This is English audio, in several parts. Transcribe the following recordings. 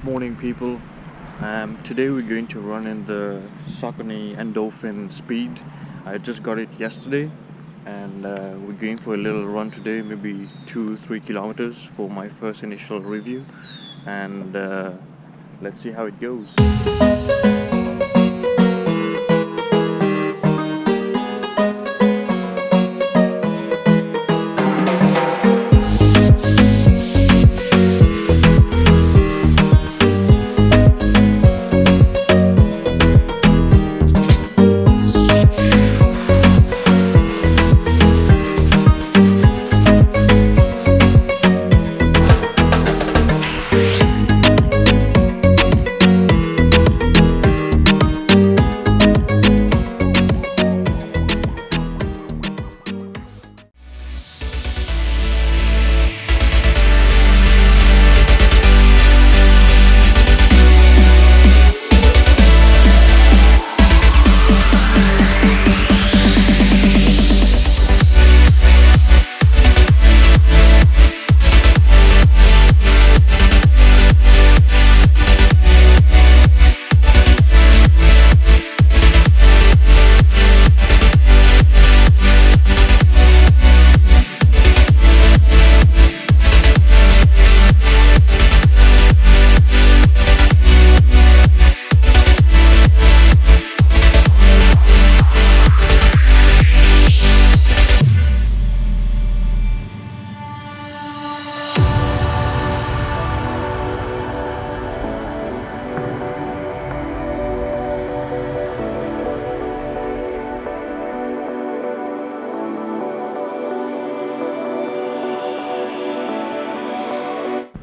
Morning people. Today we're going to run in the Saucony Endorphin Speed. I just got it yesterday and we're going for a little run today, maybe 2-3 kilometers for my first initial review, and let's see how it goes.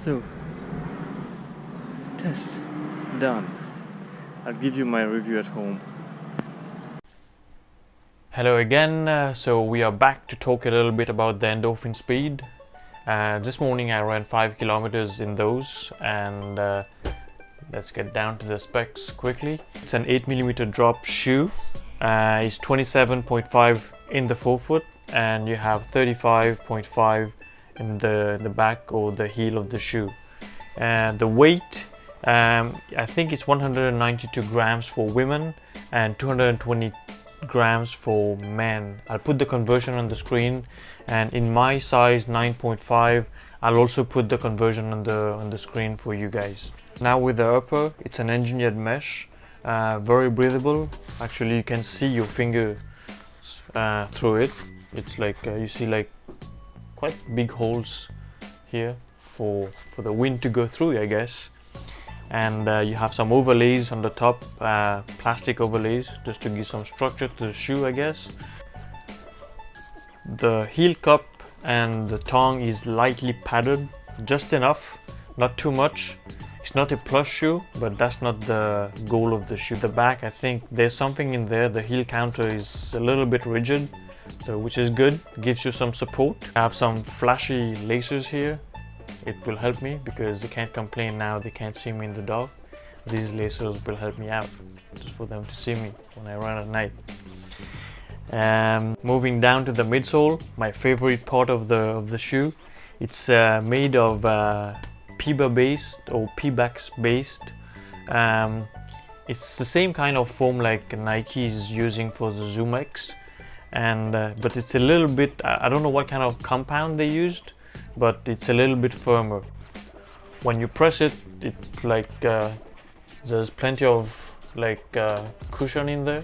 So, test done. I'll give you my review at home. Hello again. So we are back to talk a little bit about the Endorphin Speed. This morning I ran 5 kilometers in those, and let's get down to the specs quickly. It's an 8mm drop shoe. It's 27.5 in the forefoot, and you have 35.5 in the back or the heel of the shoe. And the weight, I think it's 192 grams for women and 220 grams for men. I'll put the conversion on the screen, and in my size 9.5 I'll also put the conversion on the screen for you guys. Now with the upper, it's an engineered mesh, very breathable. Actually you can see your finger through it. It's like you see like quite big holes here for the wind to go through, I guess. And you have some overlays on the top, plastic overlays, just to give some structure to the shoe, I guess. The heel cup and the tongue is lightly padded, just enough, not too much. It's not a plush shoe, but that's not the goal of the shoe. The back, I think there's something in there. The heel counter is a little bit rigid, so which is good, gives you some support. I have some flashy laces here. It will help me because they can't complain now, they can't see me in the dark. These lasers will help me out, just for them to see me when I run at night. Moving down to the midsole, my favorite part of the shoe. It's made of PBA based or Pebax based. It's the same kind of foam like Nike is using for the Zoom X, and but it's a little bit, I don't know what kind of compound they used, but it's a little bit firmer. When you press it, it's like there's plenty of like cushion in there.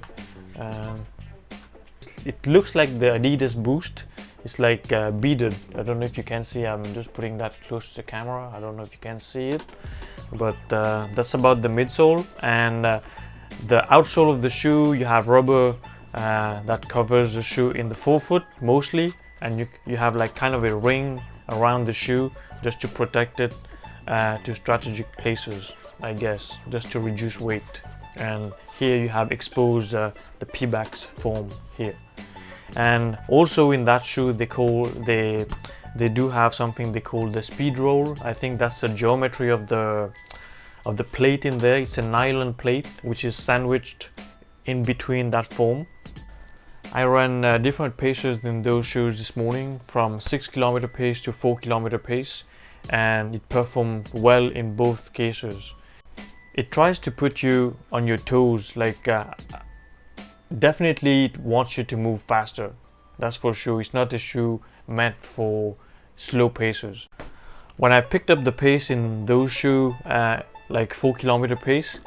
It looks like the Adidas Boost. It's like beaded. I don't know if you can see. I'm just putting that close to the camera. I don't know if you can see it, but that's about the midsole. And the outsole of the shoe, you have rubber that covers the shoe in the forefoot mostly, and you have like kind of a ring around the shoe just to protect it to strategic places, I guess, just to reduce weight. And here you have exposed the Pebax foam here. And also in that shoe they do have something they call the speed roll. I think that's the geometry of the plate in there. It's a nylon plate which is sandwiched in between that foam. I ran different paces in those shoes this morning, from 6 km pace to 4 km pace, and it performed well in both cases. It tries to put you on your toes, like definitely it wants you to move faster. That's for sure. It's not a shoe meant for slow paces. When I picked up the pace in those shoes, like 4 km pace,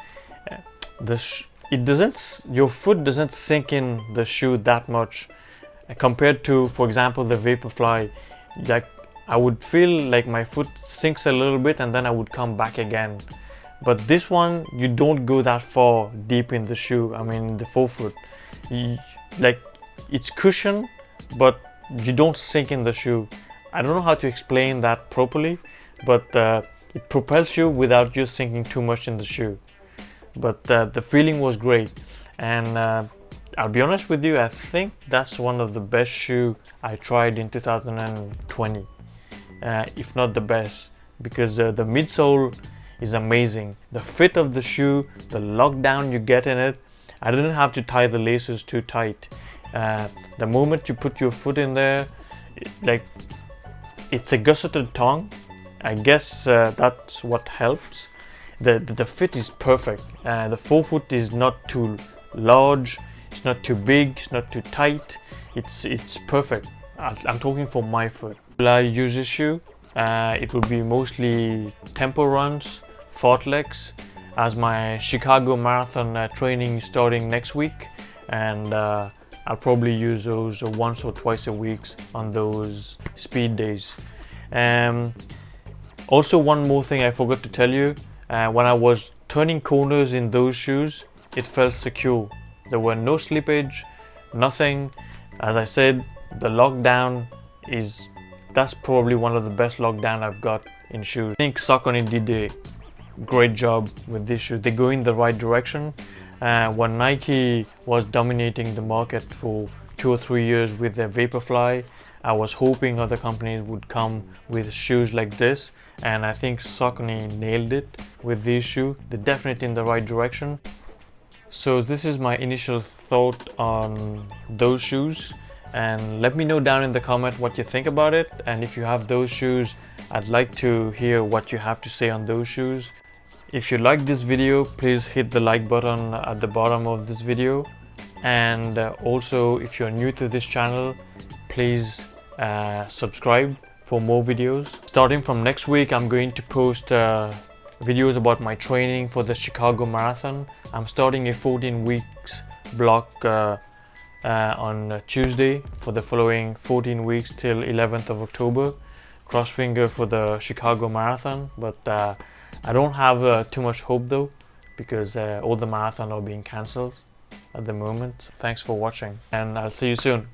your foot doesn't sink in the shoe that much compared to, for example, the Vaporfly. Like I would feel like my foot sinks a little bit and then I would come back again. But this one, you don't go that far deep in the shoe. I mean, the forefoot, like it's cushion, but you don't sink in the shoe. I don't know how to explain that properly, but it propels you without you sinking too much in the shoe. But the feeling was great, and I'll be honest with you, I think that's one of the best shoe I tried in 2020, if not the best, because the midsole is amazing. The fit of the shoe, the lockdown you get in it, I didn't have to tie the laces too tight. The moment you put your foot in there, it's a gusseted tongue. I guess that's what helps. The fit is perfect. The forefoot is not too large, it's not too big, it's not too tight. It's perfect. I'm talking for my foot. Will I use this shoe? It will be mostly tempo runs, fartleks, as my Chicago Marathon training starting next week, and I'll probably use those once or twice a week on those speed days. Also, one more thing I forgot to tell you, when I was turning corners in those shoes, it felt secure. There were no slippage, nothing. As I said, the lockdown that's probably one of the best lockdown I've got in shoes. I think Saucony did a great job with these shoes. They go in the right direction. When Nike was dominating the market for 2 or 3 years with their Vaporfly, I was hoping other companies would come with shoes like this, and I think Saucony nailed it with these shoes. They're definitely in the right direction. So this is my initial thought on those shoes, and let me know down in the comment what you think about it, and if you have those shoes, I'd like to hear what you have to say on those shoes. If you like this video, please hit the like button at the bottom of this video, and also if you're new to this channel, please subscribe for more videos. Starting from next week, I'm going to post videos about my training for the Chicago Marathon. I'm starting a 14 weeks block on Tuesday for the following 14 weeks till 11th of October. Cross finger for the Chicago Marathon, but I don't have too much hope though, because all the marathon are being cancelled at the moment. Thanks for watching, and I'll see you soon.